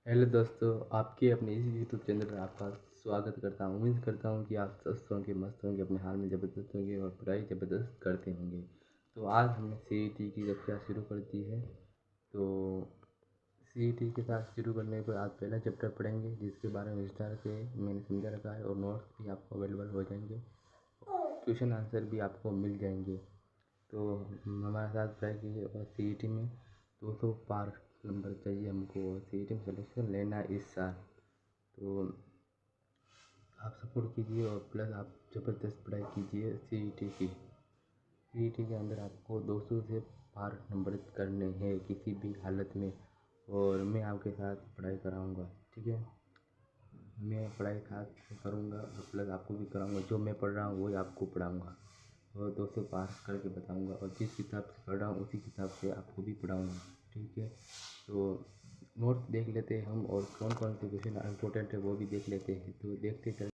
Hello दोस्तों, आपके अपने इस यूट्यूब चैनल पर आपका स्वागत करता हूँ। उम्मीद करता हूँ कि आप स्वस्थ होंगे, मस्त होंगे, अपने हाल में ज़बरदस्त होंगे और पढ़ाई ज़बरदस्त करते होंगे। तो आज हमने सीईटी की कक्षा शुरू कर दी है। तो सीईटी के साथ शुरू करने पर आज पहला चैप्टर पढ़ेंगे, जिसके बारे में विस्तार से मैंने समझा रखा है और नोट्स भी आपको अवेलेबल हो जाएंगे, क्वेश्चन आंसर भी आपको मिल जाएंगे। तो हमारे साथ पढ़ाई कीजिए। और सीईटी में 200 पार नंबर चाहिए हमको, और सीईटी में सिलेक्शन लेना है इस साल। तो आप सपोर्ट कीजिए और प्लस आप ज़बरदस्त पढ़ाई कीजिए सीईटी की। सीईटी के अंदर आपको 200 से पार नंबर करने हैं किसी भी हालत में, और मैं आपके साथ पढ़ाई कराऊंगा। ठीक है, मैं पढ़ाई साथ करूंगा और प्लस आपको भी कराऊंगा। जो मैं पढ़ रहा हूँ वही आपको पढ़ाऊंगा और 200 पास करके बताऊंगा, और जिस किताब से पढ़ रहा हूँ उसी किताब से आपको भी पढ़ाऊंगा। ठीक है, तो नोट्स देख लेते हैं हम, और कौन कौन से क्वेश्चन इंपॉर्टेंट है वो भी देख लेते हैं। तो देखते चल।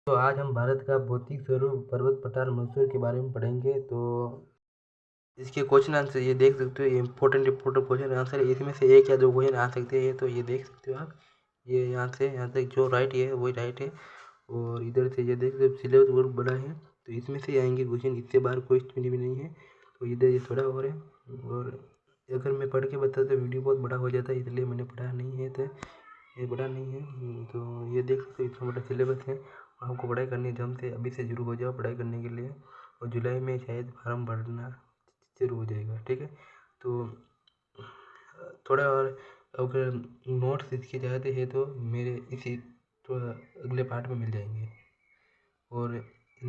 तो आज हम भारत का भौतिक स्वरूप, पर्वत, पठार, मशहूर के बारे में पढ़ेंगे। तो इसके क्वेश्चन आंसर ये देख सकते हो, ये इंपॉर्टेंट क्वेश्चन आंसर है। इसमें से एक या दो क्वेश्चन आ सकते हैं, तो ये देख सकते हो आप। ये यहाँ से यहाँ तक जो राइट है वही राइट है, और इधर से ये देख सकते हो सिलेबस बहुत बड़ा है, तो इसमें से आएंगे क्वेश्चन, इससे बाहर कोई क्वेश्चन भी नहीं है। तो इधर ये थोड़ा और है, और अगर मैं पढ़ के बताता तो वीडियो बहुत बड़ा हो जाता है, इसलिए मैंने पढ़ा नहीं है। तो ये बड़ा नहीं है, तो ये देख सकते हो इतना बड़ा सिलेबस है। आपको पढ़ाई करनी है जम से, अभी से शुरू हो जाओ पढ़ाई करने के लिए, और जुलाई में शायद फार्म भरना शुरू हो जाएगा। ठीक है, तो थोड़ा और अगर नोट्स इसके चाहते हैं तो मेरे इसी थोड़ा अगले पार्ट में मिल जाएंगे, और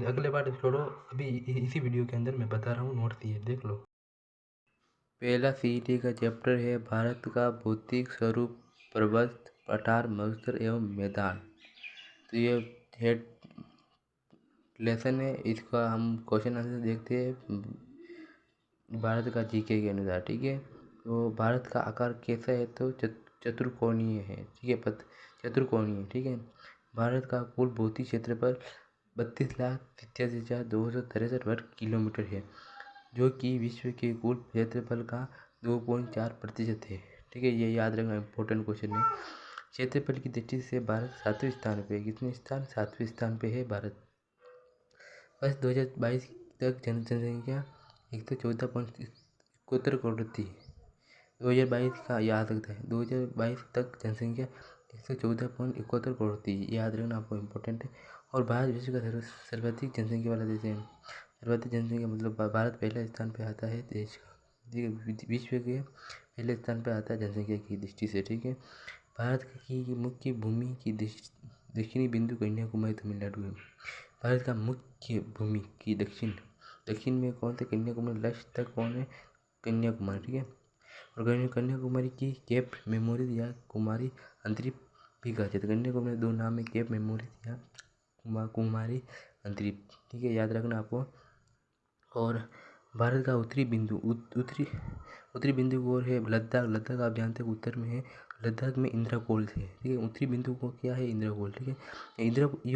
अगले पार्ट छोड़ो, अभी इसी वीडियो के अंदर मैं बता रहा हूँ नोट्स, ये देख लो। पहला सीईटी का चैप्टर है भारत का भौतिक स्वरूप, पर्वत, पठार, मत्स्य एवं मैदान। तो ये हेड लेसन है, इसका हम क्वेश्चन आंसर देखते हैं भारत का जीके के अनुसार। ठीक है, तो भारत का आकार कैसा है, तो चतुर्कोणीय है। ठीक है, चतुर्कोणीय। ठीक है, भारत का कुल भौतिक क्षेत्रफल 32,87,263 वर्ग किलोमीटर है, जो कि विश्व के कुल क्षेत्रफल का 2.4% है। ठीक है, ये याद रखना इम्पोर्टेंट क्वेश्चन है। क्षेत्रफल की दृष्टि से भारत 7वें स्थान पे है। कितने स्थान? 7वें स्थान पे है भारत। वर्ष 2022 तक जनसंख्या 114.71 करोड़ थी। 2022 का याद रखता है, 2022 तक जनसंख्या 114.71 करोड़ थी, याद रखना आपको इम्पोर्टेंट है। और भारत विश्व का सर्वाधिक जनसंख्या वाला देश है। सर्वाधिक जनसंख्या मतलब भारत पहले स्थान पे आता है देश का, विश्व के पहले स्थान पे आता है जनसंख्या की दृष्टि से। ठीक है, भारत की मुख्य भूमि की दक्षिणी बिंदु कन्याकुमारी तमिलनाडु है। भारत का मुख्य भूमि की दक्षिण में कौन से? कन्याकुमारी। लक्ष्य तक कौन है? कन्याकुमारी। ठीक है, और कन्याकुमारी की केप मेमोरीज या कुमारी अंतरिप भी कहा जाता है। कन्याकुमारी दो नाम है, केप मेमोरीज या कुमारी अंतरिप। ठीक है, याद रखना आपको। और भारत का उत्तरी बिंदु को है लद्दाख। लद्दाख आप जानते हो उत्तर में है, लद्दाख में इंद्रकोल है। ठीक है, उत्तरी बिंदु को क्या है? इंद्रकोल। ठीक है, ये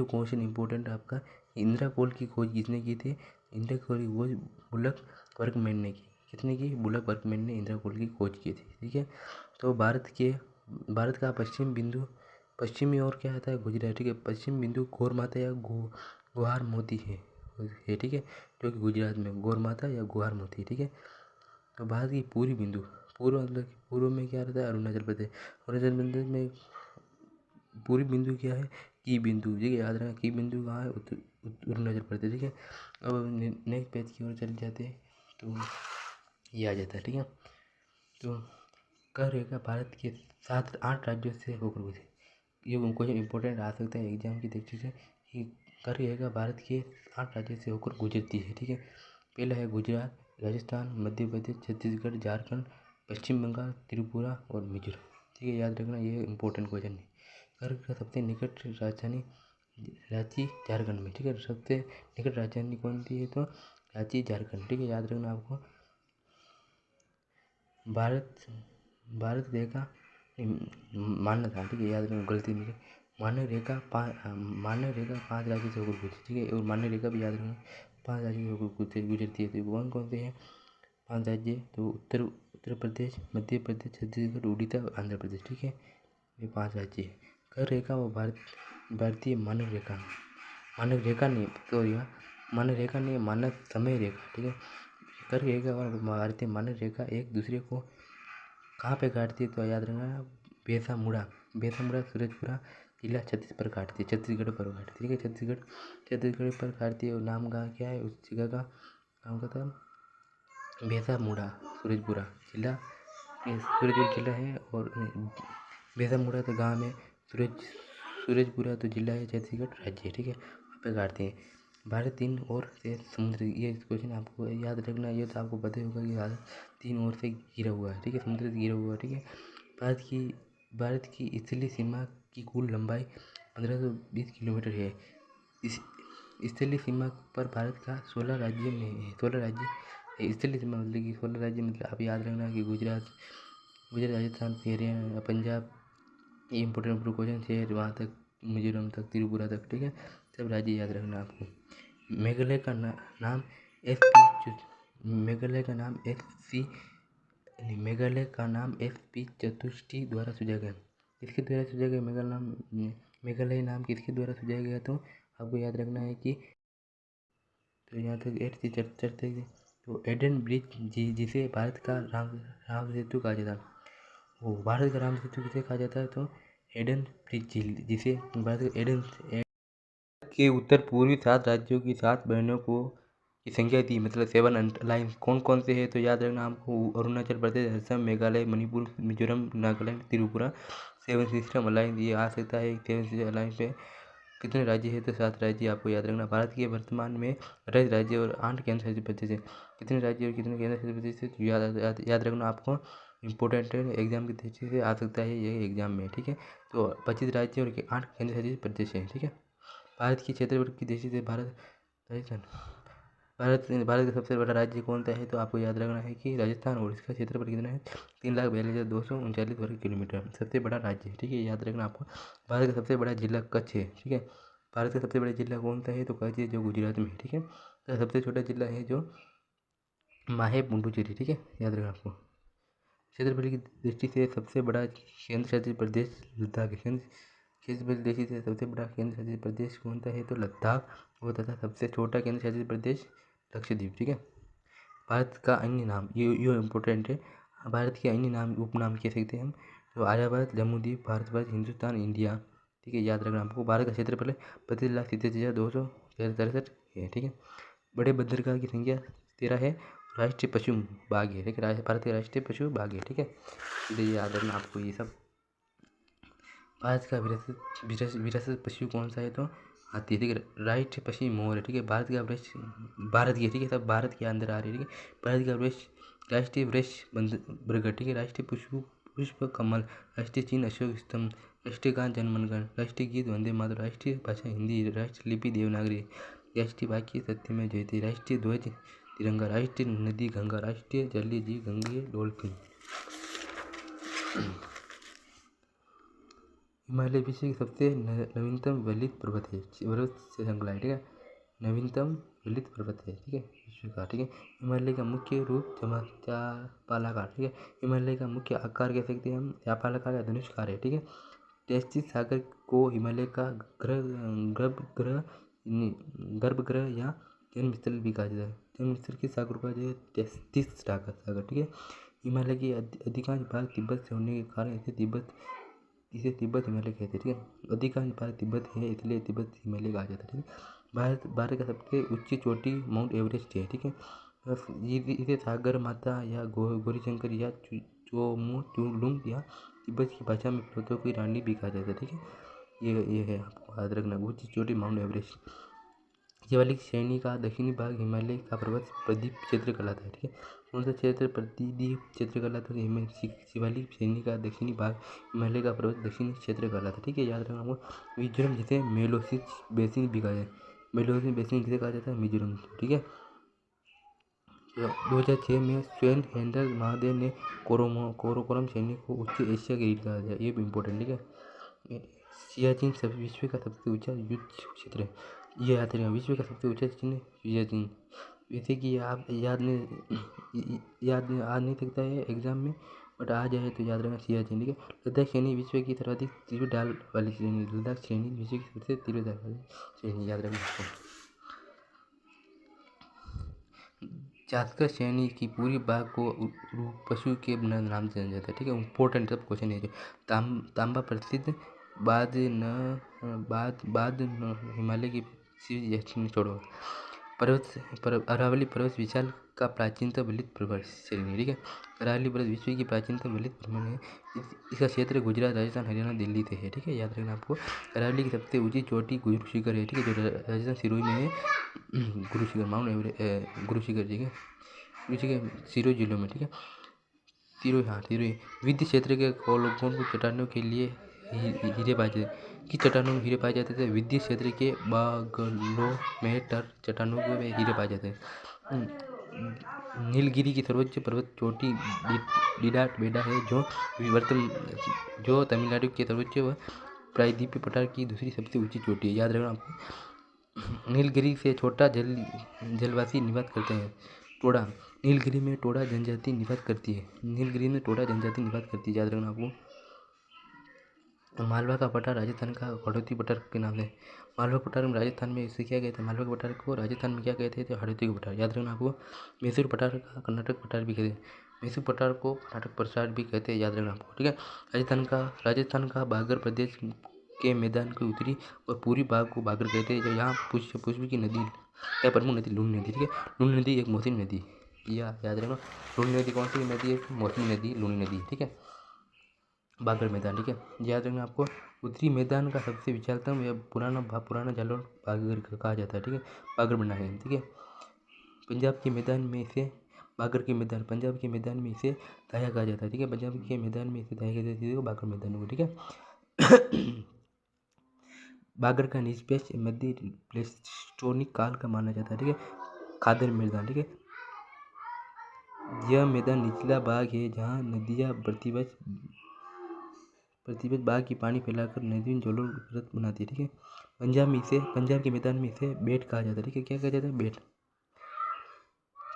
क्वेश्चन इंपॉर्टेंट आपका। इंद्रकोल की खोज किसने की थी? इंद्रकोल की खोज बुलक वर्कमैन ने की। किसने की? बुलक वर्कमैन ने इंद्रकोल की खोज की थी। ठीक है, तो भारत का पश्चिमी और क्या आता है? गुजरात। ठीक है, पश्चिम बिंदु गौर माता या गुहार मोती है। ठीक है, जो कि गुजरात में गौर माता या गुहार मोती। ठीक है, तो भारत की पूर्व मतलब पूर्व में क्या रहता है? अरुणाचल प्रदेश। अरुणाचल प्रदेश में पूर्वी बिंदु क्या है? की बिंदु। ठीक है, याद रखना की बिंदु कहाँ है? अरुणाचल प्रदेश। ठीक है, अब नेक्स्ट पेज की ओर चले जाते हैं, तो ये आ जाता है। ठीक है, तो कह रहेगा भारत के 7-8 राज्यों से होकर गुजरे। ये क्वेश्चन इंपॉर्टेंट आ सकता है एग्जाम की दृष्टि से, कि कर रहेगा भारत के 8 राज्यों से होकर गुजरती है। ठीक है, पहला है गुजरात, राजस्थान, मध्य प्रदेश, छत्तीसगढ़, झारखंड, पश्चिम बंगाल, त्रिपुरा और मिजोरम। ठीक है, याद रखना, ये इंपॉर्टेंट क्वेश्चन है। भारत का सबसे निकट राजधानी रांची, झारखंड में। ठीक है, सबसे निकट राजधानी कौन सी है? तो रांची, झारखंड। ठीक है, याद रखना आपको। भारत रेखा मानव था। ठीक है, याद रखना, गलती नहीं है। मानव रेखा 5 राज्यों से होकर गुजरती। ठीक है, और मानव रेखा भी याद रखना 5 राज्यों से होकर गुजरती है। तो कौन कौन से हैं 5 राज्य? तो उत्तर प्रदेश, मध्य प्रदेश, छत्तीसगढ़, उड़ीसा और आंध्र प्रदेश। ठीक है, ये 5 राज्य है। कर रेखा व भारतीय मानक रेखा, मानक रेखा नहीं सॉरी मानक रेखा नहीं, मानक समय रेखा, ठीक है। कर रेखा और भारतीय मानक रेखा एक दूसरे को कहाँ पे काटती है तो याद रखना, बेसामुड़ा, बेसामुड़ा सूरजपुरा जिला छत्तीसगढ़ पर काटती है, छत्तीसगढ़ पर काटती है, ठीक है। छत्तीसगढ़ पर काटती है और नाम का क्या है उस जगह का, नाम का था बेसामुड़ा सूरजपुरा जिला, ये सूरजपुर जिला है। और बेसामुड़ा तो गाँव में, सूरजपुरा तो जिला है, छत्तीसगढ़ राज्य है, ठीक है। वहाँ पे काटते हैं। भारत 3 ओर से समुद्र, ये क्वेश्चन आपको याद रखना, ये तो आपको पता ही होगा कि भारत 3 ओर से घिरा हुआ है, ठीक है, समुद्र से घिरा हुआ है, ठीक है। भारत की स्थलीय सीमा की कुल लंबाई 1520 किलोमीटर है। इस स्थलीय सीमा पर भारत का 16 राज्य में है, 16 राज्य है। स्थलीय सीमा मतलब कि 16 राज्य, मतलब आप याद रखना कि गुजरात, राजस्थान, हरियाणा, पंजाब, ये इंपॉर्टेंट क्वेश्चन है, वहाँ तक मिजोरम तक, त्रिपुरा तक, ठीक है। सब राज्य याद रखना आपको। मेघालय का नाम मेघालय का नाम SP चतुष्टय द्वारा सुझाया गया। किसके द्वारा सुझाया गया मेघालय नाम किसके द्वारा सुझाया गया, तो आपको याद रखना है कि, तो यहाँ तक चर्चा, तो एडन ब्रिज जिसे भारत का राम सेतु कहा जाता है, वो भारत का राम सेतु किसे कहा जाता है, तो एडन ब्रिज जिसे भारत का एडन के उत्तर पूर्वी 7 राज्यों की 7 बहनों को की संख्या थी, मतलब 7 अलायंस कौन कौन से है, तो याद रखना आपको, अरुणाचल प्रदेश, असम, मेघालय, मणिपुर, मिजोरम, नागालैंड, त्रिपुरा। 7 सिस्टम अलायंस ये आ सकता है। 7 सिस्टम अलायंस पे कितने राज्य है, तो 7 राज्य आपको याद रखना। भारत के वर्तमान में 28 राज्य और 8 केंद्र शासित प्रदेश है। कितने राज्य और कितने केंद्र शासित प्रदेश है, तो याद रखना आपको, इंपॉर्टेंट है, एग्जाम की दृष्टि से आ सकता है ये एग्जाम में, ठीक है। तो 25 राज्य और 8 केंद्र शासित प्रदेश है, ठीक है। भारत की क्षेत्रफल की दृष्टि से राजस्थान, भारत का सबसे बड़ा राज्य कौन सा है, तो आपको याद रखना है कि राजस्थान, और इसका क्षेत्रफल कितना है, 3,42,239 वर्ग किलोमीटर, सबसे बड़ा राज्य है, ठीक है, याद रखना आपको। भारत का सबसे बड़ा जिला कच्छ है, ठीक है। भारत का सबसे बड़ा जिला कौन सा है, तो कच्छ है, जो गुजरात में है, ठीक है। तो सबसे छोटा जिला है जो माहे पुडुचेरी, ठीक है, याद रखना आपको। क्षेत्रफल की दृष्टि से सबसे बड़ा केंद्र शासित प्रदेश लद्दाख है। क्षेत्रफल की दृष्टि से सबसे बड़ा केंद्र शासित प्रदेश कौन सा है, तो लद्दाख, वो तथा सबसे छोटा केंद्र शासित प्रदेश लक्षद्वीप, ठीक है। भारत का अन्य नाम, ये इम्पोर्टेंट है, भारत के अन्य नाम उपनाम कह सकते हैं हम, तो आर्यवर्त, जम्मूद्वीप, भारतवर्ष, हिंदुस्तान, इंडिया, ठीक है, याद रखना आपको। भारत का क्षेत्रफल 32,37,263 है, ठीक है। बड़े बंदरगाह की संख्या 13 है। राष्ट्रीय पशु बाघ है, ठीक है, भारत के राष्ट्रीय पशु बाघ है, ठीक है। ये याद रखना आपको ये सब। भारत का विरासत पशु कौन सा है, तो हाथी, ठीक है। राष्ट्रीय पशु मोर है, ठीक है। भारत का वृक्ष, भारत की, ठीक है, सब भारत के अंदर आ रही है, ठीक है। भारत का वृक्ष, राष्ट्रीय वृक्ष बरगद, ठीक है। राष्ट्रीय पुष्प कमल, राष्ट्रीय चिन्ह अशोक स्तंभ, राष्ट्रीय गान जनगण, राष्ट्रीय गीत वंदे मातरम, राष्ट्रीय भाषा हिंदी, राष्ट्रीय लिपि देवनागरी, राष्ट्रीय वाक्य सत्यमेव जयते, राष्ट्रीय ध्वज तिरंगा, राष्ट्रीय नदी गंगा, राष्ट्रीय जलीय जीव गंगे डॉल्फिन। हिमालय विश्व की सबसे नवीनतम वलित पर्वत है, पर्वत से श्रृंखला है, ठीक है। नवीनतम वलित पर्वत है, ठीक है, विश्व का, ठीक है। हिमालय का मुख्य रूप चापालाकार, ठीक है। हिमालय का मुख्य आकार कह सकते हैं हम चापालाकार या धनुषकार है, ठीक है। टेस्टिस सागर को हिमालय का गर्भगृह या जन्मस्थल भी कहा जाता है। जन्मस्थल के सागर को टेस्टिस सागर, ठीक है। हिमालय की अधिकांश भाग तिब्बत से होने के कारण इसे तिब्बत हिमालय कहते हैं, ठीक है। अधिकांश भाग तिब्बत है, इसलिए तिब्बत हिमालय कहा जाता है, ठीक है। भारत का सबसे ऊंची चोटी माउंट एवरेस्ट है, ठीक है। इसे सागर माता या गौरीशंकर या चोमोचुलुंग या तिब्बत की भाषा में पर्वतों की रानी भी कहा जाता है, ठीक है। ये है आपको याद रखना, ऊंची चोटी माउंट एवरेस्ट। शिवालिक श्रेणी का दक्षिणी भाग हिमालय का पर्वत प्रदीप क्षेत्र कहलाता है, ठीक है। कौन सा क्षेत्र प्रदीप क्षेत्र कहलाता है, शिवालिक श्रेणी का दक्षिणी भाग हिमालय का पर्वत दक्षिणी क्षेत्र कहलाता है, ठीक है, याद रखना आपको। मिजोरम जिसे मेलोसिस बेसिन भी कहा जाए, मेलोसिस बेसिन किसे कहा जाता है, मिजोरम, ठीक है। 2006 में स्वेन हेंडल महादेव ने कोरोकोरम श्रेणी को उत्तर एशिया की रीढ़ कहा जाए, ये भी इम्पोर्टेंट, ठीक है। सियाचिन विश्व का सबसे ऊंचा युद्ध क्षेत्र है, ये याद रखना, विश्व का सबसे ऊंचा चिन्ह सियाचिन। जैसे कि आप याद आ नहीं सकता है एग्जाम में, बट आ जाए तो याद रखना सियाचिन, ठीक है। लद्दाख श्रेणी विश्व की सर्वाधिक तीव्र ढाल वाली श्रेणी, लद्दाख श्रेणी विश्व की सबसे तीव्र ढाल वाली श्रेणी, याद रखना। जातका श्रेणी की पूरी बाघ को पशु के नाम से जाना जाता है, ठीक है। इम्पोर्टेंट सब क्वेश्चन है जो तांबा प्रसिद्ध बाद हिमालय की छोड़ो अरावली पर्वत विशाल का प्राचीनतम बलित पर्वत श्रेणी, ठीक है। अरावली पर्वत विश्व की प्राचीनतम बलित पर्वत है। इसका क्षेत्र गुजरात, राजस्थान, हरियाणा, दिल्ली से है, ठीक है। याद रखना आपको। अरावली की सबसे ऊंची चोटी गुरु शिखर है, ठीक है, जो राजस्थान सिरोही में है। गुरु शिखर माउंट एवरेस्ट गुरु शिखर, ठीक है, गुरु शिखर सिरोही जिलों में, ठीक है। सिरोही विद्य क्षेत्र के कोलों चट्टानों के लिए हीरे पाए जाते, किस चट्टानों में हीरे पाए जाते थे? विद्य क्षेत्र के बागलों में चट्टानों में हीरे पाए जाते हैं। नीलगिरी की सर्वोच्च पर्वत चोटी डिडाट बेडा है, जो तमिलनाडु के सर्वोच्च व प्रायद्वीपीय पठार की दूसरी सबसे ऊंची चोटी है, याद रखना आपको। नीलगिरी से छोटा जलवासी निवास करते हैं। टोडा, नीलगिरी में टोडा जनजाति निवास करती है, नीलगिरी में टोडा जनजाति निवास करती है, याद रखना आपको। मालवा का पठार राजस्थान का हाड़ौती पठार के नाम है। मालवा पठार में राजस्थान में इसे क्या कहते हैं? मालवा पठार को राजस्थान में क्या कहते हैं? तो हाड़ौती का पठार, याद रखना आपको। मैसूर पठार का कर्नाटक पठार भी कहते हैं, मैसूर पठार को कर्नाटक पठार भी कहते हैं, याद रखना आपको, ठीक है। राजस्थान का बागर प्रदेश के मैदान की उत्तरी और पूरी भाग को बागर कहते हैं, जो यहाँ पुष्प की नदी या प्रमुख नदी लूनी नदी, ठीक है। लूनी नदी एक मौसमी नदी, याद रखना। लूनी नदी कौन सी नदी है? मौसमी नदी लूनी नदी, ठीक है। बागर मैदान, ठीक है, याद रखना आपको। उत्तरी मैदान का सबसे विशालतम या पुराना जालौर बागर कहा जाता है, ठीक है, बागर बना है, ठीक है। पंजाब के मैदान में इसे बागर के मैदान, पंजाब के मैदान में इसे दाया कहा जाता है, ठीक है, पंजाब के मैदान में इसे दाया कहा जाता है बागर मैदान को, ठीक है। बागर का निष्पेष मध्य प्लेस्टोनिक काल का माना जाता है, ठीक है। खादर मैदान, ठीक है, यह मैदान निचला भाग है जहाँ नदियाँ प्रतिबद्ध बाग की पानी फैलाकर नदी जलोढ़ परत बनाती है, ठीक है। पंजाब के मैदान में इसे बेट कहा जाता है, ठीक है, क्या कहा जाता है? बेट।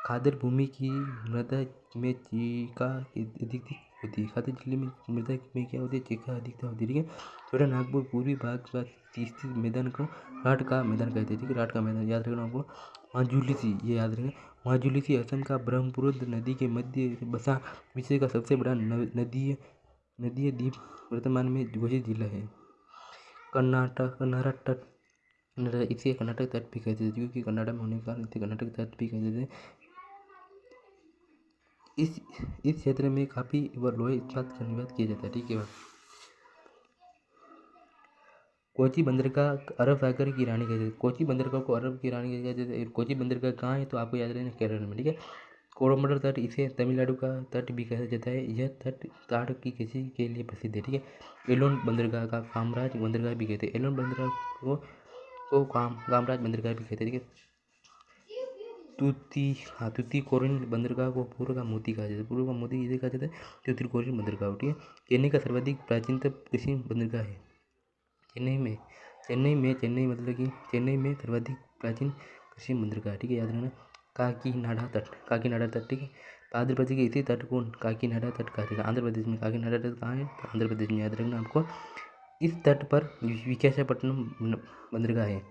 खादर भूमि की मृदा में चीका अधिक होती है, खादर जिले में मृदा में क्या होती है? चीका अधिकता होती है, ठीक है। छोटा नागपुर पूर्वी भाग का स्थित मैदान को राठ का मैदान कहते हैं, ठीक है, राठ का मैदान, याद रखना आपको। माजुलीसी, ये याद रखना, माजुलीसी असम का ब्रह्मपुत्र नदी के मध्य बसा विश्व का सबसे बड़ा नदीय द्वीप वर्तमान में घोषित जिला है। इसे कर्नाटक तट भी कहते थे, क्योंकि कर्नाटक में होने के कारण इसे कर्नाटक तट भी कहते थे। इस क्षेत्र में काफी व लोहे इस्पात का निर्यात किया जाता है, ठीक है। कोची बंदरगाह अरब सागर की रानी कहते थे, कोची बंदरगाह को अरब की रानी कहते थे। कोची बंदरगाह कहाँ है? तो आपको याद रखना, केरल में, ठीक है। कोरमंडल तट, इसे तमिलनाडु का तट भी कहा जाता है, यह तट ताड़ की कृषि के लिए प्रसिद्ध है, ठीक है। एलोन बंदरगाह का कामराज बंदरगाह भी कहते हैं, एलोन बंदरगाह को कामराज बंदरगाह भी कहते हैं, ठीक है। तूतीकोरिन बंदरगाह को पूर्व का मोती कहा जाता है, पूर्व का मोती इसे कहा जाता है तूतीकोरिन बंदरगाह, ठीक है। चेन्नई का सर्वाधिक प्राचीनतम कृषि बंदरगाह है चेन्नई मतलब कि चेन्नई में सर्वाधिक प्राचीन कृषि बंदरगाह, ठीक है, याद रखना। काकीनाडा तट, ठीक है। आंध्र प्रदेश के इसी तट को काकीनाडा तट कहा जाता है, आंध्र प्रदेश में। काकीनाडा तट कहाँ है? तो आंध्र प्रदेश में, याद रखना आपको। इस तट पर विशाखापट्टनम बंदरगाह है,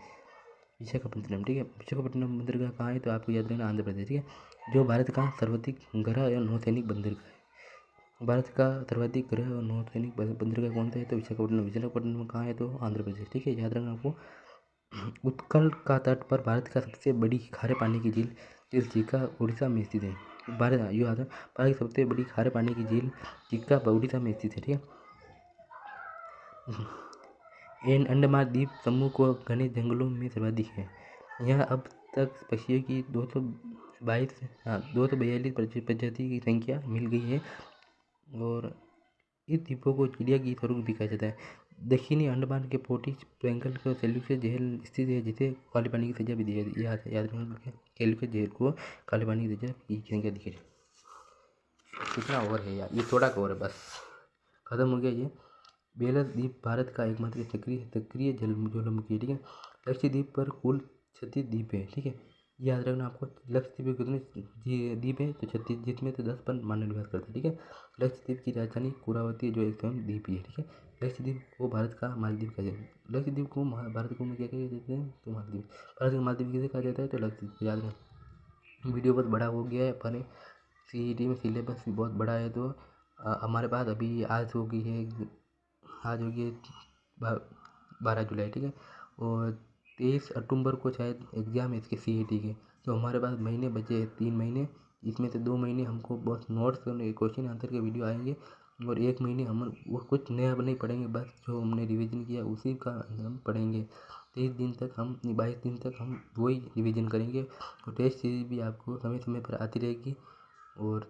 विशाखापट्टनम, ठीक है। विशाखापट्टनम बंदरगाह कहाँ है? तो आपको याद रखना, आंध्र प्रदेश, ठीक है। जो भारत का सर्वाधिक गहरा या नौसैनिक बंदरगाह है, भारत का सर्वाधिक गहरा और नौसैनिक बंदरगाह कौन सा है? तो विशाखापट्टनम कहाँ है? तो आंध्र प्रदेश, ठीक है, याद रखना आपको। उत्कल का तट पर भारत का सबसे बड़ी खारे पानी की झील चिल्का उड़ीसा में स्थित है। भारत की सबसे बड़ी खारे पानी की झील चिल्का उड़ीसा में स्थित है, ठीक है। अंडमान द्वीप समूह को घने जंगलों में सर्वाधिक है। यह अब तक पक्षियों की 242 प्रजाति की संख्या मिल गई है और इस द्वीपों को चिड़िया की स्वरूप भी कहा जाता है। दक्षिणी अंडमान के पोर्टिस ट्रायंगल को सेल्यूसियस जेल स्थित है, जिसे काले पानी की सजा भी दी जाती है, याद रखना। सेल्यूसियस जेल को काले पानी की सजा की संख्या दी गई। कितना ओवर है यार, ये थोड़ा का ओवर है, बस खत्म हो गया ये। बेलस द्वीप भारत का एकमात्र सक्रिय ज्वालामुखी है, ठीक है। लक्षद्वीप पर कुल 36 द्वीप है, ठीक है। याद रखना आपको। लक्षद्वीप कितने द्वीप है, तो 36 जिसमें से 10 पर मानव निवास करते हैं, ठीक है। लक्षद्वीप की राजधानी कुरावती जो एक स्वयं द्वीप ही है, ठीक है। लक्षद्वीप को भारत का मालदीव कहा जाता है। लक्षद्वीप को भारत को में क्या कहा जाता है, तो मालदीव। भारत का मालदीव किसे कहा जाता है, तो लक्षद्वीप, याद रखना। वीडियो बहुत बड़ा हो गया है, पर सीईटी में सिलेबस भी बहुत बड़ा है, तो हमारे पास अभी आज हो गई है, आज हो गई है 12 जुलाई, ठीक है। और 23 अक्टूबर को शायद एग्ज़ाम है इसके सीईटी के। तो हमारे पास महीने बचे हैं, 3 महीने। इसमें से 2 महीने हमको बस नोट्स करने, क्वेश्चन आंसर के वीडियो आएंगे, और 1 महीने हम वो कुछ नया नहीं पढ़ेंगे, बस जो हमने रिवीजन किया उसी का हम पढ़ेंगे। 23 दिन तक हम, 22 दिन तक हम वही रिवीजन करेंगे। और टेस्ट सीरीज भी आपको समय समय पर आती रहेगी। और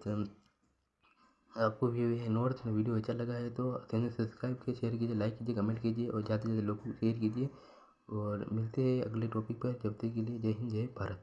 आपको भी नोट्स में वीडियो अच्छा लगा है तो चैनल सब्सक्राइब कीजिए, शेयर कीजिए, लाइक कीजिए, कमेंट कीजिए, और ज़्यादा से ज़्यादा लोगों को शेयर कीजिए। और मिलते हैं अगले टॉपिक पर, जब तक के लिए जय हिंद, जय भारत।